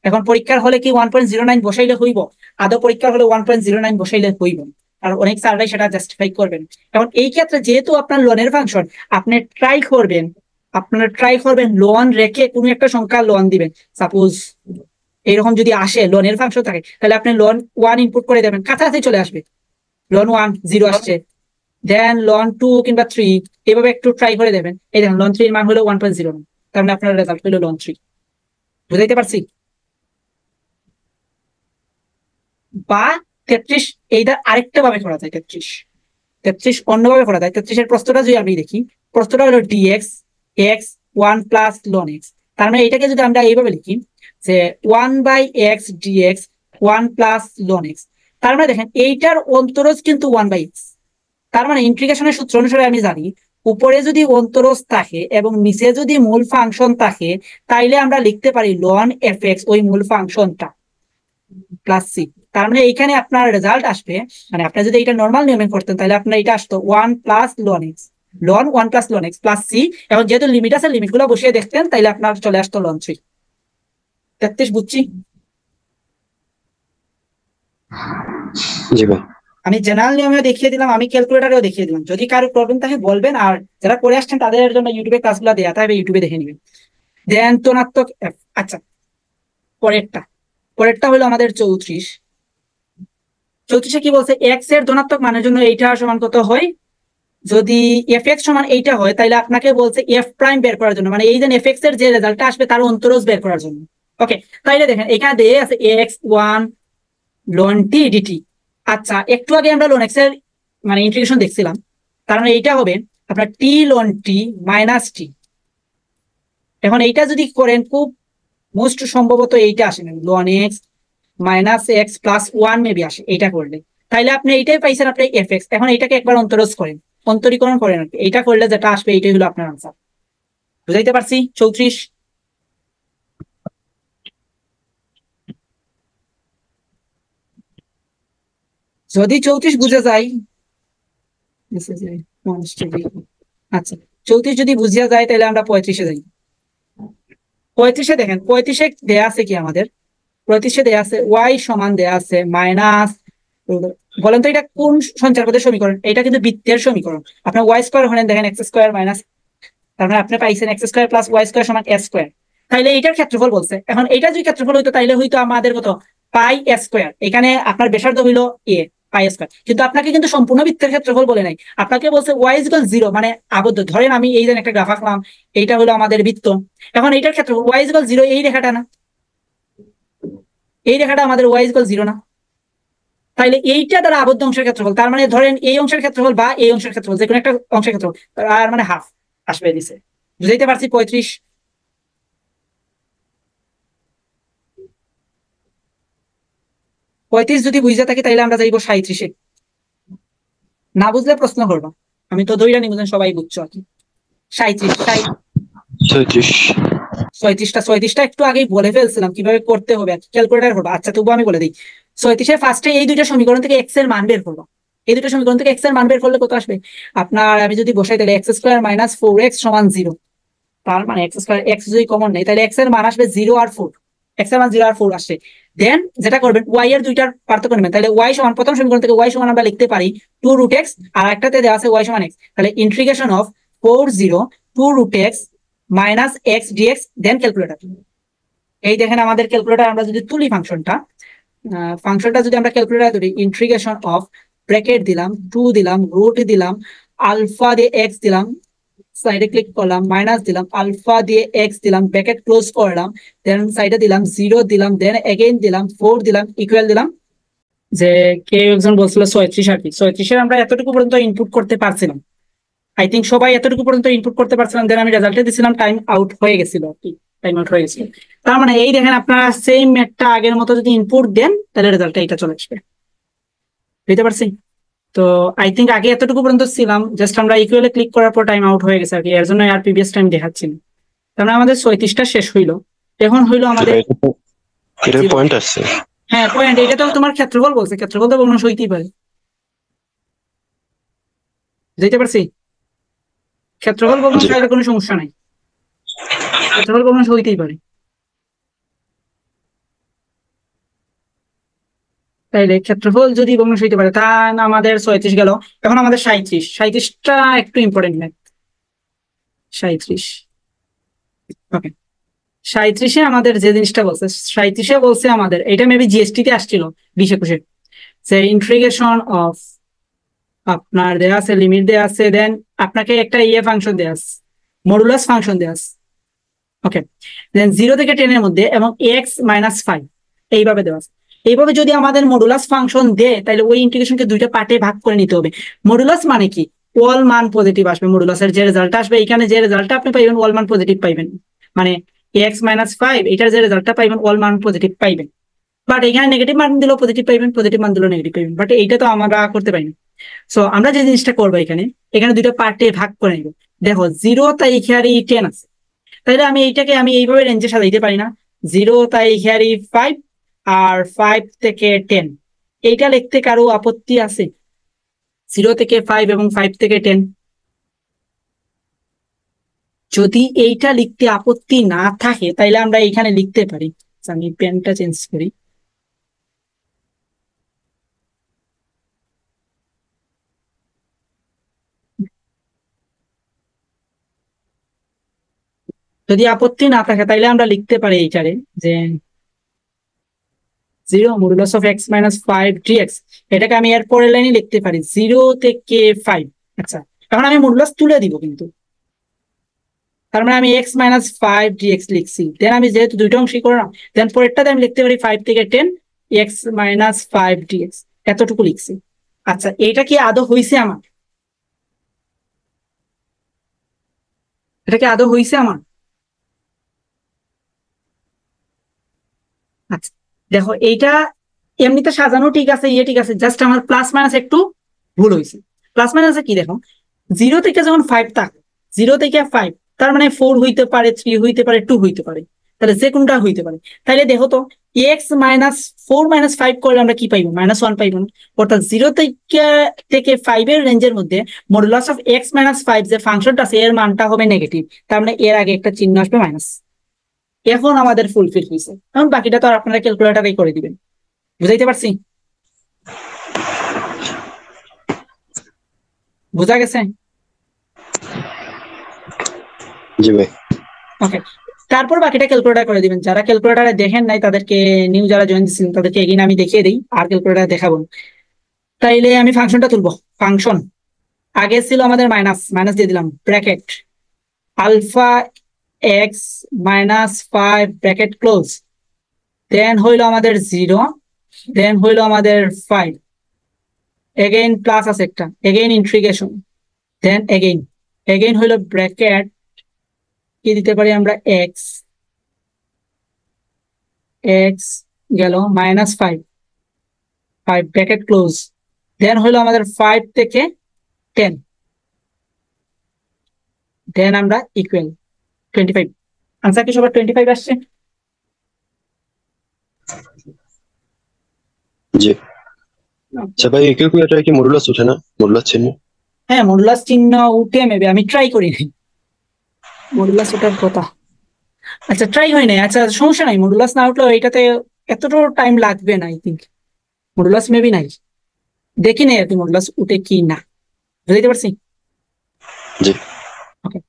এখন পরীক্ষার হলে কি 1.09 বসাইলে হইব? আদৌ পরীক্ষার হলে 1.09 বসাইলে হইব, আর অনেক স্যাররাই সেটা জাস্টিফাই করবেন। এখন এই ক্ষেত্রে যেহেতু আপনার লনের ফাংশন, আপনি ট্রাই করবেন লন রেখে কোনো একটা সংখ্যা লন দিবেন। সাপোজ এরকম যদি আসে লনের ফাংশন থাকে, তাহলে আপনি ln 1 ইনপুট করে দেবেন, কাছাকাছি চলে আসবে। ln 1 0 আসছে, দেন ln 2 কিংবা 3, এভাবে একটু ট্রাই করে দেবেন। এই দেখেন ln 3 এর মান হলো 1.09, তার মানে আপনার রেজাল্ট হলো ln 3। বুঝাইতে পারছি? বা 33, এইটা আরেকটা ভাবে করা যায়। 33 অন্যভাবে করা যায়। 33 এর প্রশ্নটা যদি আমি দেখি, প্রশ্নটা হলো dx x 1 + ln x। তার মানে এটাকে যদি আমরা এইভাবে লিখি যে 1/x dx 1 + ln x, তার মানে দেখেন এইটার অন্তরজ কিন্তু 1/x। তার মানে ইন্টিগ্রেশনের সূত্র অনুসারে আমি জানি উপরে যদি অন্তরজ থাকে এবং নিচে যদি মূল ফাংশন থাকে, তাইলে আমরা লিখতে পারি ln fx, ওই মূল ফাংশনটা, প্লাস c। তার মানে এইখানে আপনার রেজাল্ট আসবে, মানে আপনি যদি এটা নরমাল নিয়মে করতেন তাহলে আপনার এটা আসতো 1 + ln x, ln 1 + ln x plus c। এখন যেহেতু লিমিট আছে, লিমিট গুলো বসিয়ে দেখতেন, তাইলে আপনার চলে আসতো ln 3। 33 বুঝছি? জি ভাই। আমি জেনারেল নিয়মে দেখিয়ে দিলাম, আমি ক্যালকুলেটারেও দেখিয়ে দিলাম। যদি কারো প্রবলেম থাকে বলবেন, আর যারা করে আসছেন তাদের জন্য ইউটিউবে ক্লাসগুলো দেওয়া থাকবে, ইউটিউবে দেখে নেবেন। দেন ধনাত্মক f। আচ্ছা, পরেরটা হলো আমাদের 34। কি বলছে? x এর ধনাত্মক মানের জন্য এইটা সমান কত হয়? যদি fx সমান এইটা হয়, তাহলে আপনাকে বলছে f প্রাইম বের করার জন্য, মানে এই যে fx এর যে রেজাল্টটা আসবে তার অন্তরজ বের করার জন্য। ওকে, তাইলে দেখেন এখানে দিয়ে আছে x1 ln t dt। আচ্ছা, একটু আগে আমরা ln x এর মানে ইন্টিগ্রেশন দেখছিলাম, তার মানে এইটা হবে আপনার t ln t minus t। এখন এইটা যদি করেন, খুব মোস্ট সম্ভবত এইটা আসে না, ln x minus x plus 1 maybe আসে এইটা করলে। তাইলে আপনি এইটাই পাইছেন আপনি fx। এখন এইটাকে একবার অন্তরজ করেন, অন্তরীকরণ করেন আর কি, এইটা করলে যেটা আসবে এইটাই হলো আপনার আনসার। বুঝাইতে পারছি? 34। যদি 34 বুঝে যায়, আচ্ছা 34 যদি বুঝিয়া যায় তাহলে আমরা 35-এ যাই। 35-এ দেখেন, 35-এ দেয়া আছে কি আমাদের, 35-এ দেয়া আছে y সমান দেয়া আছে মাইনাস, বলেন তো এটা কোন সঞ্চার পদের সমীকরণ? এটা কিন্তু বৃত্তের সমীকরণ। আপনার ওয়াই স্কোয়ার ওখানে দেখেন এক্স স্কোয়ার মাইনাস, তার মানে আপনি পাইছেন x square plus y square সমান এস স্কোয়ার। তাইলে এইটার ক্ষেত্রফল বলছে। এখন এটা যদি ক্ষেত্রফল হইতো তাইলে হইতো আমাদের কত, পাই এস স্কোয়ার। এখানে আপনার ব্যাসার্ধ হইলো এ, পাই স্কোয়ার। কিন্তু আপনাকে কিন্তু সম্পূর্ণ বৃত্তের ক্ষেত্রফল বলে নাই, আপনাকে বলছে ওয়াই ইকুয়াল 0, মানে আবদ্ধ। ধরেন আমি এই যে একটা গ্রাফ আঁকলাম, এইটা হলো আমাদের বৃত্ত। এখন এইটার ক্ষেত্রফল ওয়াই ইকুয়াল 0, এই রেখাটা না, এই রেখাটা আমাদের ওয়াই ইকুয়াল 0 না। তাইলে এইটা দ্বারা আবদ্ধ অংশের ক্ষেত্রফল, তার মানে ধরেন এই অংশের ক্ষেত্রফল বা এই অংশের ক্ষেত্রফল, যে কোনো একটা অংশের ক্ষেত্রফল, আর মানে হাফ আসবে দিছে। বুঝাইতে পারছি? 35 যদি বুঝে থাকি তাইলে আমরা যাইবো 37-এ। না বুঝলে প্রশ্ন করবা, আমি তো ধইরা নিব সবাই বুঝছো আর কি। 37 36টা একটু আগেই বলে ফেলছিলাম কিভাবে করতে হবে, ক্যালকুলেটর করবো। আচ্ছা তবুও আমি বলে দিই। 37-এ ফার্স্টে এই দুইটা সমীকরণ থেকে এক্স এর মান বের করবো। এই দুটো সমীকরণ থেকে এক্স এর মান বের করলে কত আসবে আপনার, আমি যদি বসাই তাহলে এক্স স্কোয়ার মাইনাস 4x সমান 0। তার মানে এক্স স্কোয়ার, এক্স যদি কমন নেই তাহলে এক্স এর মান আসবে 0 আর 4, এক্স এর মান 0 আর 4 আসছে। দেন যেটা করবেন ওয়াই এর দুইটার পার্থক্য নেবেন। তাহলে ওয়াই সমান, প্রথম সমীকরণ থেকে ওয়াই সমান আমরা লিখতে পারি 2√x, আর একটাতে দেওয়া আছে ওয়াই সমান x। তাহলে integration of 40 2√x minus x dx, then calculator. এই দেখেন আমাদের ক্যালকুলেটর, আমরা যদি তুলি ফাংশনটা যদি আমরা ক্যালকুলেটর তুলি, ইন্টিগ্রেশন অফ, ব্র্যাকেট দিলাম 2 দিলাম, রুট দিলাম, আলফা দিয়ে x দিলাম, সাইডে ক্লিক করলাম, মাইনাস দিলাম, আলফা দিয়ে x দিলাম, ব্র্যাকেট ক্লোজ করলাম, দেন সাইডে দিলাম 0 দিলাম, দেন এগেইন দিলাম 4 দিলাম, ইকুয়াল দিলাম। যে কেউ একজন বলছিল 36 আর কি, 36-এর আমরা এতটুকু পর্যন্ত ইনপুট করতে পারছিলাম। আই থিঙ্ক সবাই এতটুকু পর্যন্ত ইনপুট করতে পারছিলাম। দেন আমি রেজাল্টে দিছিলাম, টাইম আউট হয়ে গেছিল আর কি, টাইম আউট হয়ে গেছিল। তার মানে এই দেখেন আপনারা সেম ম্যাথটা আগের মতো যদি ইনপুট দেন তাহলে রেজাল্টটা এটা চলে আসবে। বুঝতে পারছি? তো আই থিঙ্ক আগে এতটুকু পর্যন্ত ছিলাম, জাস্ট আমরা ইকুয়ালে ক্লিক করার পর টাইম আউট হয়ে গেছে আর কি, এর জন্য আর প্রিভিয়াস টাইম দেখাচ্ছি না। তার মানে আমাদের 36টা শেষ হইলো। এখন হইলো আমাদের, এটা পয়েন্ট আছে। হ্যাঁ পয়েন্ট, এটা তো তোমার ক্ষেত্রফল বলছে, ক্ষেত্রফল তো ভগ্নাংশ হইতেই পারে। বুঝতে পারছি? ক্ষেত্রফল ভগ্নাংশ হলে কোনো সমস্যা নাই, ক্ষেত্রফল ভগ্নাংশ হইতেই পারে। তাইলে ক্ষেত্রফল যদি ভগ্নাংশ হইতে পারে, তা আমাদের 36 গেল। এখন আমাদের 37টা একটু ইম্পর্টেন্ট ম্যাথ। 37, ওকে। 37-এ আমাদের যে জিনিসটা বলছে, 37-এ বলছে আমাদের, এটা মেবি জিএসটি তে আসছিল 20-21-এ, যে ইন্টিগ্রেশন অফ, আপনার দেয়া আছে লিমিট দেয়া আছে, দেন আপনাকে একটা ফাংশন দেয়া আছে, মডুলাস ফাংশন দেয়া আছে, ওকে। দেন 0 থেকে 10 এর মধ্যে এবং x-5 এইভাবে দেওয়া আছে। এইভাবে যদি আমাদের মডুলাস ফাংশন দেয় তাহলে ওই ইন্টিগ্রেশনকে দুইটা পার্টে ভাগ করে নিতে হবে। মডুলাস মানে কি, অল মান পজিটিভ আসবে। মডুলাসের যে রেজাল্ট আসবে, এখানে যে রেজাল্টটা আপনি পাইবেন অল মান পজিটিভ পাইবেন, মানে x-5 এটার যে রেজাল্টটা পাইবেন অল মান পজিটিভ পাইবেন। বাট এখানে নেগেটিভ মান দিলেও পজিটিভ পাইবেন, পজিটিভ মান দিলেও নেগেটিভ পাইবেন। বাট এইটা তো আমরা করতে পারি না। সো আমরা যে জিনিসটা করবো, এখানে দুইটা পার্টে ভাগ করে নিব। দেখো 0 তাই এখানে 10 আছে, তাইলে আমি এইটাকে আমি এইভাবে রেঞ্জে সাজাইতে পারি না, 0 তাই এখানে 5 আর 5 থেকে 10, এইটা লিখতে কারো আপত্তি আছে? 0 থেকে 5 এবং 5 থেকে 10, যদি এইটা লিখতে আপত্তি না থাকে তাইলে আমরা এইখানে লিখতে পারি। আমি পেনটা চেঞ্জ করি। যদি আপত্তি না থাকে তাইলে আমরা লিখতে পারি এইটারে যে 0 মডুলাস অফ x-5 dx, এটাকে আমি এর পরের লাইনে লিখতে পারি 0 থেকে 5। আচ্ছা এখন আমি মডুলাস তুলে দিব কিন্তু, তার মানে আমি x-5 dx লিখছি। দেন আমি যেহেতু দুইটা অংশই করলাম, দেন পরেরটাতে আমি লিখতে পারি 5 থেকে 10 x-5 dx, এতটুকু লিখছি। আচ্ছা এটা কি আদৌ হইছে আমার? এটা কি আদৌ হইছে আমার? আচ্ছা দেখো এইটা এমনিতে সাজানো ঠিক আছে, ঠিক আছে, জাস্ট আমার প্লাস মাইনাস একটু ভুল হয়েছে। প্লাস মাইনাসে কি দেখো, 0 থেকে যখন 5 থাকে, 0 থেকে 5, তার মানে 4 হইতে পারে, 3 হইতে পারে, 2 হইতে পারে। তাহলে যে কোনটা হইতে পারে। তাহলে দেখো তো x-4 - 5 করলে আমরা কি পাইবো? -1 পাইবো না? অর্থাৎ 0 থেকে 5 এর রেঞ্জের মধ্যে মডুলাস অফ x-5 যে ফাংশনটা আছে এর মানটা হবে নেগেটিভ, তার মানে এর আগে একটা চিহ্ন আসবে মাইনাস। এখন আমাদের ফুলফিল হয়েছে। এখন বাকিটা তো আর আপনারা ক্যালকুলেটরেই করে দিবেন। বুঝাইতে পারছি? বোঝা গেছে? জি ভাই। ওকে, তারপর বাকিটা ক্যালকুলেটর করে দিবেন। যারা ক্যালকুলেটরে দেখেন নাই তাদেরকে, নিউ যারা জয়েন দিচ্ছিলেন তাদেরকে এগিয়ে আমি দেখিয়ে দিই, আর ক্যালকুলেটর দেখাবো না। তাইলে আমি ফাংশনটা তুলবো। ফাংশন আগে ছিল আমাদের মাইনাস, মাইনাস দিয়ে দিলাম bracket alpha x -5 bracket close, then হইলো আমাদের 0, দেন হইলো আমাদের 5, এগেইন প্লাস আছে একটা, এগেইন ইন্টিগ্রেশন, দেন এগেইন হইলো ব্র্যাকেট কি দিতে পারি আমরা এক্স, এক্স গেল -5 ব্র্যাকেট ক্লোজ, দেন হইলো আমাদের 5 থেকে 10, দেন আমরা ইকুয়াল 25। আনসার কি সবার 25 আসছে? জি। আচ্ছা ভাই, ক্যালকুলেটরে কি মডুলাস ওঠে না? মডুলাস চিহ্ন? হ্যাঁ, মডুলাস চিহ্ন উঠে মেবি, আমি ট্রাই করি নাই মডুলাস ওঠার কথা। আচ্ছা, ট্রাই হয় নাই। আচ্ছা সমস্যা নাই, মডুলাস না উঠলেও এটাতে এতটাও টাইম লাগবে না। আই থিঙ্ক মডুলাস মেবি নাই, দেখি নাই আর কি মডুলাস উঠে কি না। বুঝতে পারছি? জি। ওকে,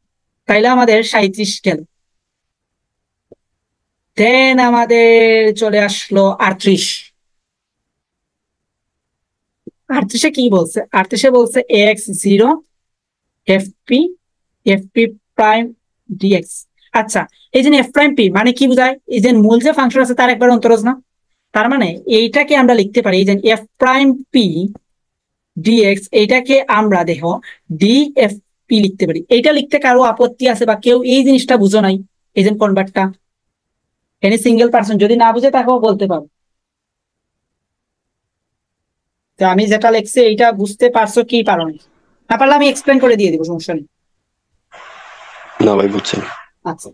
তাইলে আমাদের 37 গেল, দেন আমাদের চলে আসলো 38। 38-এ কি বলছে? 38-এ বলছে x0 fp প্রাইম dx। আচ্ছা, এই যে f প্রাইম p মানে কি বোঝায়? এই যে মূল যে ফাংশন আছে তার একবার অন্তরজ না, তার মানে এইটাকে আমরা লিখতে পারি এই যে f প্রাইম p dx, এইটাকে আমরা দেখো dfp লিখতে পারি। এইটা লিখতে কারো আপত্তি আছে বা কেউ এই জিনিসটা বুঝো নাই? এই যে কনভার্টটা এনি সিঙ্গেল পার্সন যদি না বুঝে তাকেও বলতে পারো। তো আমি যেটা লিখছি এইটা বুঝতে পারছো কি পারো না? না পারলে আমি এক্সপ্লেন করে দিয়ে দিব, সমস্যা নেই। না ভাই, বুঝছেন। আচ্ছা,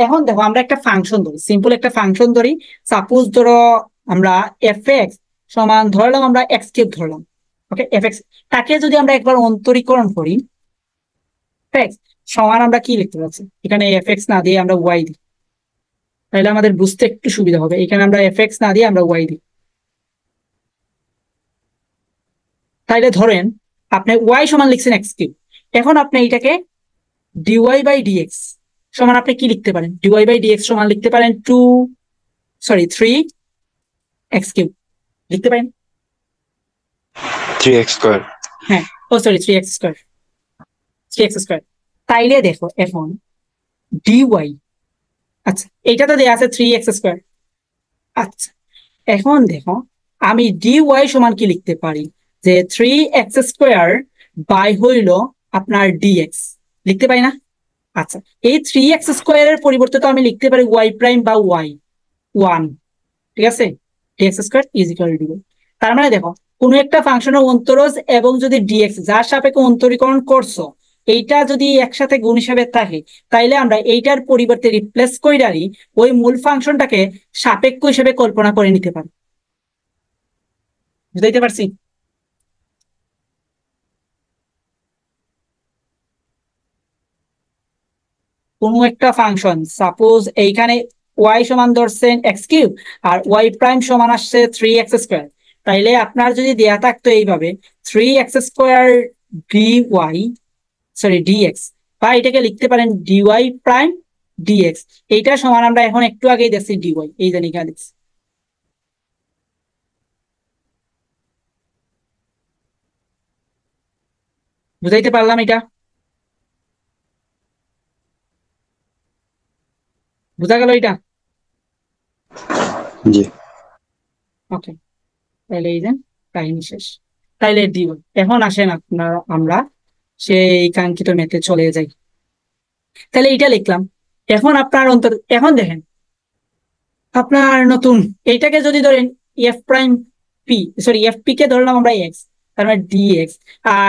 এখন দেখো আমরা একটা ফাংশন ধরি, সিম্পল একটা ফাংশন ধরি। সাপোজ ধরো আমরা এফ এক্স সমান ধরলাম, আমরা এক্স কিউব ধরলাম। ওকে, এফ এক্স তাকে যদি আমরা একবার অন্তরীকরণ করি, এক্স সমান আমরা কি লিখতে পারছি? এখানে এফ এক্স না দিয়ে আমরা ওয়াই দিই, তাহলে আমাদের বুঝতে একটু সুবিধা হবে। এখানে আমরা এফ এক্স না দিয়ে আমরা ওয়াই দিই। তাইলে ধরেন আপনি ওয়াই সমান লিখছেন এক্স কিউব, এখন আপনি এটাকে ডিওয়াই বাই ডিএক্স সমান আপনি কি লিখতে পারেন? ডিওয়াই বাই ডিএক্স সমান লিখতে পারেন 3x কিউব লিখতে পারেন। 3x square. হ্যাঁ, ও সরি 3x স্কয়ার। তাইলে দেখো এখন ডিওয়াই, আচ্ছা এইটা তো দেয়া আছে 3x স্কয়ার। আচ্ছা, এখন দেখো আমি ডিওয়াই সমান কি লিখতে পারি? যে 3x স্কয়ার বাই হইল আপনার ডিএক্স লিখতে পারি না? আচ্ছা, এই 3x স্কয়ারের পরিবর্তে তো আমি লিখতে পারি ওয়াই প্রাইম বা y1, ঠিক আছে? Dx square is equal to dy. তার মানে দেখো কোনো একটা ফাংশনের অন্তরজ এবং যদি ডিএক্স যার সাপেক্ষে অন্তরীকরণ করছো এইটা যদি একসাথে গুণ হিসাবে থাকে, তাইলে আমরা এইটার পরিবর্তে রিপ্লেস কইরারি ওই মূল ফাংশনটাকে সাপেক্ষ হিসেবে কল্পনা করে নিতে পারি। বুঝতে পারছি? কোনো একটা ফাংশন সাপোজ এইখানে ওয়াই সমান ধরছেন এক্স কিউব আর ওয়াই প্রাইম সমান আসছে 3x স্কোয়ার, তাইলে আপনার যদি দেয়া থাকতো এইভাবে 3x square dy, sorry dx, বা এটাকে লিখতে পারেন ডিওয়াই প্রাইম ডিএক্স, এইটা সমান আমরা এখন একটু আগেই দেখছি ডিওয়াই, এই জানি এখানে দেখছি। বুঝাইতে পারলাম এটা? বুঝা গেল এটা? জি। ওকে, তাহলে এই যে কাহিনী শেষ। তাইলে ডিওয়াই। এখন আসেন আপনার আমরা সেই কাঙ্ক্ষিত ম্যাথে চলে যাই। তাহলে এটা লিখলাম। এখন আপনার এখন দেখেন আপনার নতুন এইটাকে যদি ধরেন f prime p, sorry f p কে ধরলাম আমরা এক্স, তার মানে dx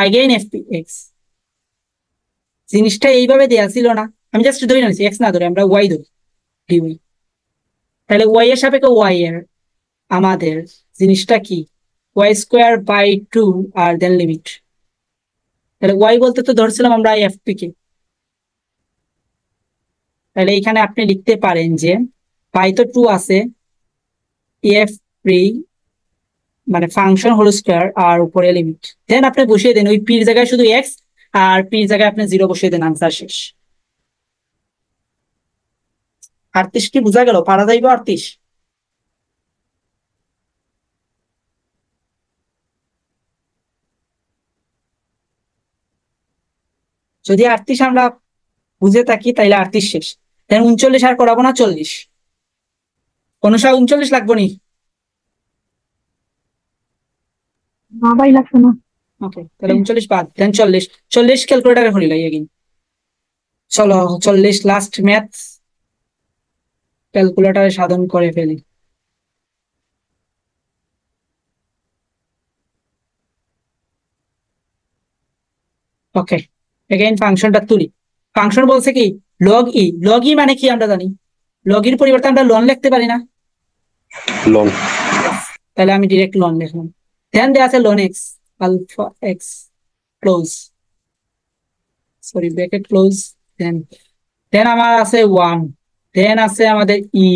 again f p x. জিনিসটা এইভাবে দেয়া ছিল না, আমি জাস্ট ধরে নিয়েছি এক্স না ধরে আমরা ওয়াই ধরি। ডিওয়াই। তাহলে ওয়াই এর সাপেক্ষে ওয়াই এর আমাদের জিনিসটা কি, ওয়াই স্কোয়ার বাই 2 আর দেন লিমিট। তাহলে ওয়াই বলতে তো ধরছিলাম আমরা এফপি কে। তাহলে এখানে আপনি লিখতে পারেন যে পাই তো 2 আছে, এফ পি মানে ফাংশন হোল স্কোয়ার আর উপরে লিমিট, দেন আপনি বসিয়ে দেন ওই পির জায়গায় শুধু এক্স আর পির জায়গায় আপনি 0 বসিয়ে দেন, আনসার শেষ। 38 কি বোঝা গেল? পারা যাইব 38? যদি 38 আমরা বুঝে থাকি তাইলে 38 শেষ। দেন 39 আর করাবো না, 40। অনুষা 39 লাগবো নি? না ভাই লাগছে না। ওকে, তাহলে 39 বাদ, দেন 40। 40 ক্যালকুলেটারে হলি লাই এগিন। চলো 40 লাস্ট ম্যাথ ক্যালকুলেটারে সাধন করে ফেলি। ওকে, এগেইন ফাংশনটা তুলি। ফাংশন বলছে কি লগ ই। লগ ই মানে কি আমরা জানি, লগ ইর পরিবর্তে আমরা লন লিখতে পারি না? লন। তাহলে আমি ডিরেক্ট লন লিখলাম। দেন দেয়া আছে ln x alpha x close, sorry bracket close, then then আমার আছে 1, দেন আছে আমাদের ই।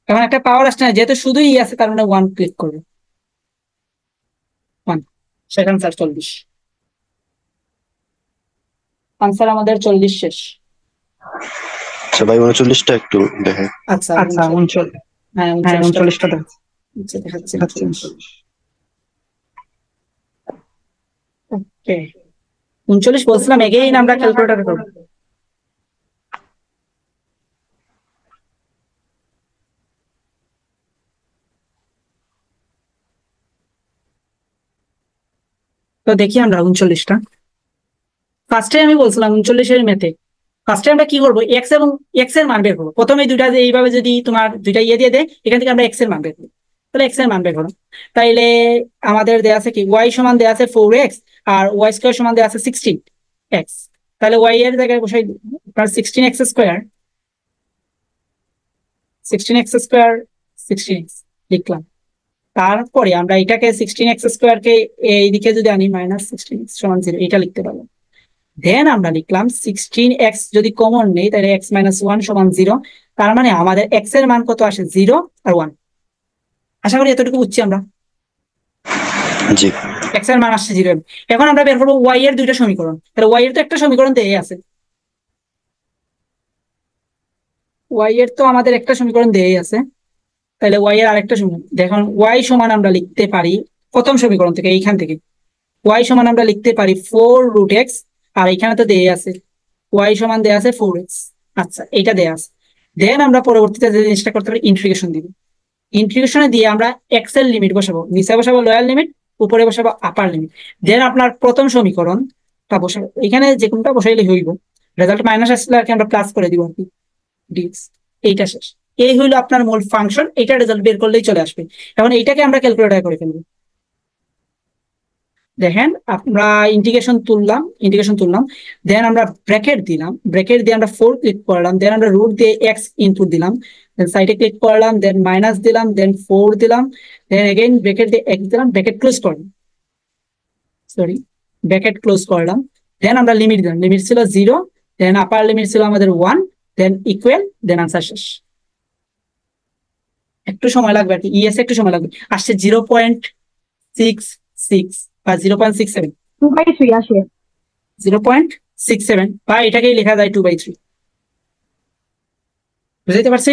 এখন একটা পাওয়ার আসছে না, যেহেতু শুধু ই আছে তার মানে 1 ক্লিক করবো। 1 সেকেন্ড স্যার 40। আনসার আমাদের 40 শেষ। আচ্ছা ভাই 39টা একটু দেখে। আচ্ছা আচ্ছা 39। হ্যাঁ হ্যাঁ 39টা 39টা দেখ। দেখাচ্ছে। আচ্ছা ওকে 39 বলছিলাম, এগেইন আমরা ক্যালকুলেটর করবো। তো দেখি আমরা 39টা। ফার্স্টে আমি বলছিলাম 39-এর মেথে ফার্স্টে আমরা কি করবো, এক্স এবং এক্স এর মান বের করবো। প্রথমে দুইটা যে এইভাবে যদি তোমার দুইটা ইয়ে দিয়ে দেয়, এখান থেকে আমরা এক্স এর মান বের করবো। তাহলে এক্স এর মান বের করো। তাইলে আমাদের দেয়া আছে কি, ওয়াই সমান দেয়া আছে 4x আর ওয়াই স্কোয়ার সমান দেয়া আছে 16x। তাহলে ওয়াই এর জায়গায় বসাই আপনার 16x square, 16x square 16x লিখলাম। তারপরে আমরা এটাকে 16x স্কোয়ার কে এইদিকে যদি আনি -16x সমান 0, এটা লিখতে পারবো। দেন আমরা লিখলাম 16x যদি কমন নেই তাহলে x - 1 সমান 0। তার মানে আমাদের x এর মান কত আসে, 0 আর 1। আশা করি এতটুকু বুঝছি আমরা। জি। x এর মান আসছে 0। এখন আমরা বের করবো y এর দুইটা সমীকরণ। তাহলে y এর তো একটা সমীকরণ দেয়া আছে, y এর তো আমাদের একটা সমীকরণ দেয়াই আছে। তাহলে y এর আরেকটা সমীকরণ দেখুন, y সমান আমরা লিখতে পারি প্রথম সমীকরণ থেকে, এইখান থেকে y সমান আমরা লিখতে পারি 4√x, আর এখানে তো দেয়া আছে y সমান দেয়া আছে 4x। আচ্ছা এটা দেয়া আছে। দেন আমরা পরবর্তীতে যে জিনিসটা করতে পারি, ইন্টিগ্রেশন দিব। ইন্টিগ্রেশনে দিয়ে আমরা এক্স এর লিমিট বসাবো, নিচে বসাবো লোয়ার লিমিট, উপরে বসাবো আপার লিমিট। দেন আপনার প্রথম সমীকরণটা বসাবো, এখানে যে কোনটা বসাইলে হইব। রেজাল্ট মাইনাস আসলে আর কি আমরা প্লাস করে দিব আর কি, ডিএক্স। এইটা শেষ। এই হইলো আপনার মূল ফাংশন, এইটা রেজাল্ট বের করলেই চলে আসবে। এখন এইটাকে আমরা ক্যালকুলেটর করে ফেলবো। দেখেন আমরা ইন্টিগ্রেশন তুললাম, দেন আমরা ব্র্যাকেট দিলাম, ব্র্যাকেট দিয়ে আমরা 4 ক্লিক করলাম, দেন আমরা রুট দিয়ে এক্স ইনপুট দিলাম, দেন সাইডে ক্লিক করলাম, দেন মাইনাস দিলাম, দেন 4 দিলাম, দেন এগেইন ব্র্যাকেট দিয়ে এক্স দিলাম, ব্র্যাকেট ক্লোজ করলাম, সরি ব্র্যাকেট ক্লোজ করলাম। দেন আমরা লিমিট দিলাম, লিমিট ছিল 0, দেন আপার লিমিট ছিল আমাদের 1, দেন ইকুয়াল, দেন আনসার শেষ। একটু সময় লাগবে আর কি, ইএস একটু সময় লাগবে। আসছে 0.66 বা 0.67, 2/3 আসে। 0.67 বা এটাকেই লেখা যায় 2/3। বুঝতে পারছি?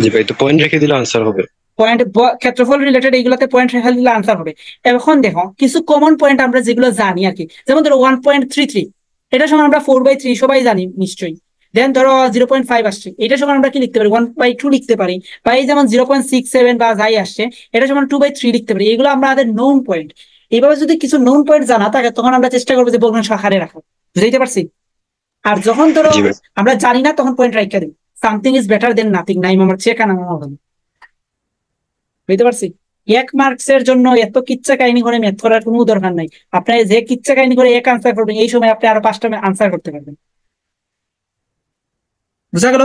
জি ভাই, তো পয়েন্ট রেখে দিলে আনসার হবে। পয়েন্ট ক্ষেত্রফল রিলেটেড এইগুলোতে পয়েন্ট রেখে দিলে আনসার হবে। এখন দেখো কিছু কমন পয়েন্ট আমরা যেগুলো জানি আর কি, যেমন ধরো 1.33, এটা সমান আমরা 4/3 সবাই জানি নিশ্চয়ই। দেন ধরো 0.5 আসছে, এটা সমান আমরা কি লিখতে পারি, 1/2 লিখতে পারি। বা এই যেমন 0.67 বা যাই আসছে, এটা সমান 2/3 লিখতে পারি। এগুলো আমাদের নোন পয়েন্ট। এইভাবে যদি কিছু নোন পয়েন্ট জানা থাকে তখন আমরা চেষ্টা করবো যে ভগ্নাংশ আকারে রাখা। বুঝতে পারছি? আর যখন ধরো জি ভাই। আমরা জানি না তখন পয়েন্ট রাখা দিই। Something is better then nothing, নাই আমার চেক আনা হবে। বুঝতে পারছি? 1 মার্কসের জন্য এত কিচ্ছা কাহিনী করে ম্যাথ করার কোনো দরকার নাই। আপনি যে কিচ্ছা কাহিনী করে 1 আনসার করবেন, এই সময় আপনি আরো 5টা আনসার করতে পারবেন। বুঝা গেল?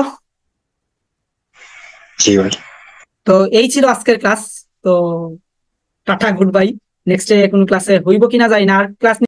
জি ভাই। তো এই ছিল আজকের ক্লাস। তো টাটা, গুড বাই। নেক্সট কোন ক্লাসে হইব কিনা জানি না, আর ক্লাস